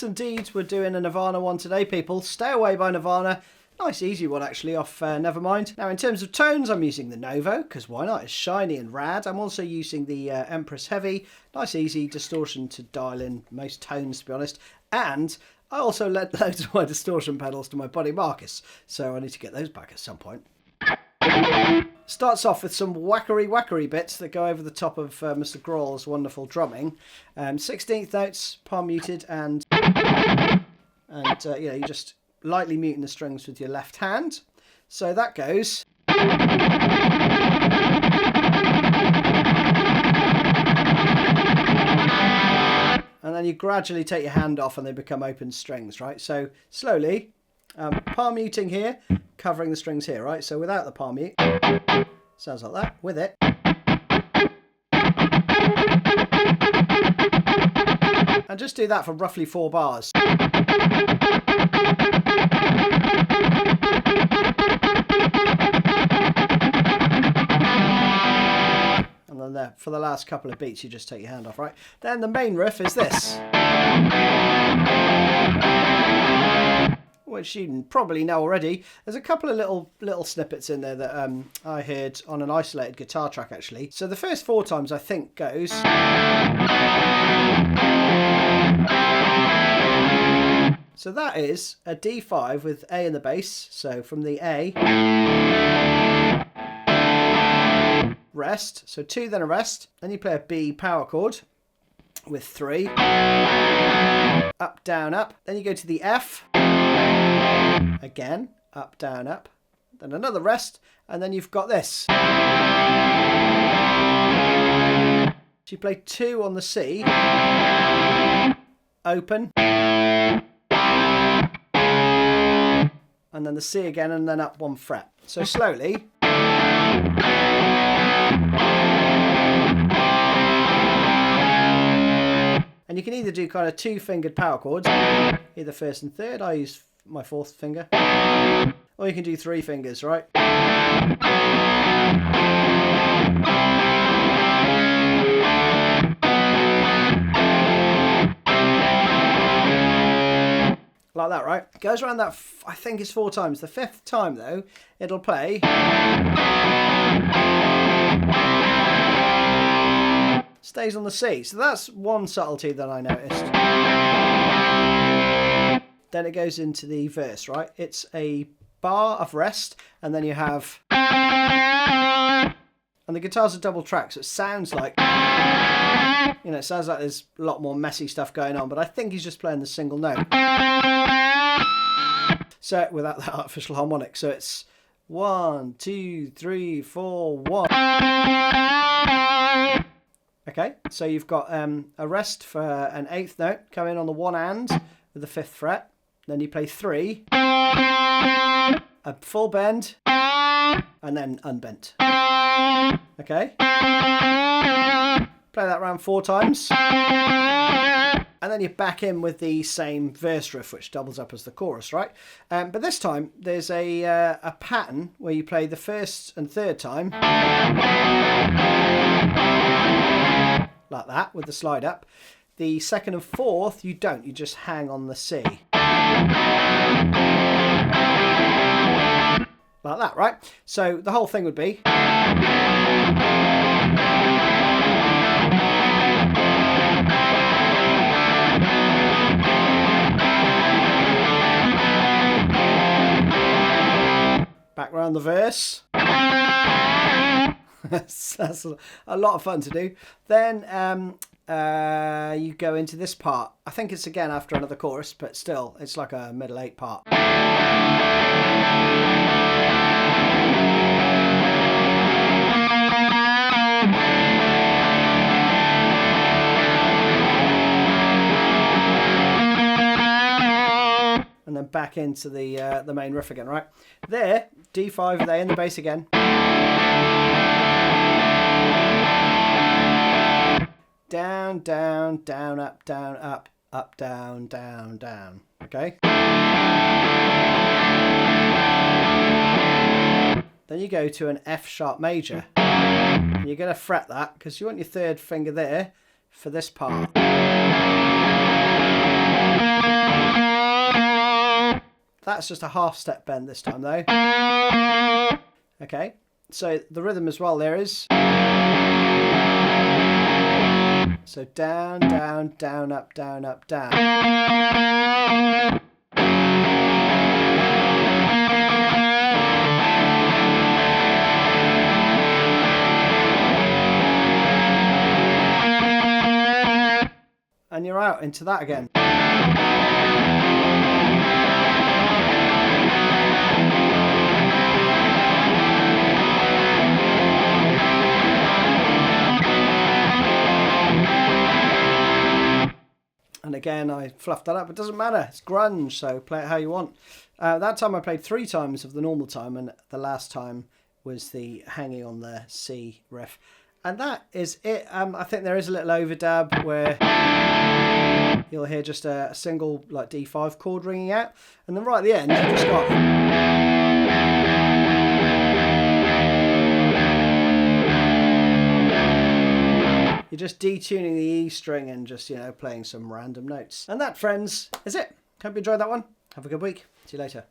indeed, we're doing a Nirvana one today, people. Stay Away by Nirvana. Nice easy one actually off Nevermind. Now in terms of tones, I'm using the Novo, because why not? It's shiny and rad. I'm also using the Empress Heavy. Nice easy distortion to dial in most tones, to be honest. And I also lent loads of my distortion pedals to my buddy Marcus, so I need to get those back at some point. Starts off with some whackery bits that go over the top of Mr. Grohl's wonderful drumming. 16th notes, palm muted, and you just lightly muting the strings with your left hand. So that goes. And then you gradually take your hand off and they become open strings, right? So slowly, palm muting here, covering the strings here, right? So without the palm mute, sounds like that. With it. And just do that for roughly 4 bars. And then there, for the last couple of beats, you just take your hand off, right? Then the main riff is this, which you probably know already. There's a couple of little snippets in there that I heard on an isolated guitar track, actually. So the first 4 times, I think, goes. So that is a D5 with A in the bass. So from the A, rest. So 2, then a rest. Then you play a B power chord with 3. Up, down, up. Then you go to the F. Again, up, down, up. Then another rest. And then you've got this. So you play 2 on the C. Open. And then the C again, and then up 1 fret. So slowly. And you can either do kind of 2-fingered power chords, either first and third. I use my 4th finger. Or you can do 3 fingers, right? Like that, right? It goes around that, I think it's 4 times. The 5th time, though, it'll play. Stays on the C. So that's one subtlety that I noticed. Then it goes into the verse, right? It's a bar of rest, and then you have. And the guitar's a double track, so it sounds like. It sounds like there's a lot more messy stuff going on, but I think he's just playing the single note. So without that artificial harmonic. So it's 1, 2, 3, 4, 1. Okay, so you've got a rest for an 8th note coming on the 1 hand with the 5th fret. Then you play 3, a full bend, and then unbent. Okay. Play that around 4 times. And then you're back in with the same verse riff, which doubles up as the chorus, right? But this time, there's a pattern where you play the 1st and 3rd time. Like that, with the slide up. The 2nd and 4th, you don't. You just hang on the C. Like that, right? So the whole thing would be. Back round the verse. That's a lot of fun to do. Then you go into this part. I think it's again after another chorus, but still, it's like a middle 8 part. And then back into the main riff again, right? There, D5 with A in the bass again. Down, down, down, up, down, down. Okay? Then you go to an F sharp major. And you're going to fret that because you want your 3rd finger there for this part. That's just a half step bend this time though. Okay, so the rhythm as well there is. So down, down, down, up, down, up, down. And you're out into that again. And again, I fluffed that up. It doesn't matter. It's grunge, so play it how you want. That time I played 3 times of the normal time, and the last time was the hanging on the C riff. And that is it. I think there is a little overdub where you'll hear just a single like D5 chord ringing out. And then right at the end, you've just got... You're just detuning the E string and just, you know, playing some random notes. And that, friends, is it. Hope you enjoyed that one. Have a good week. See you later.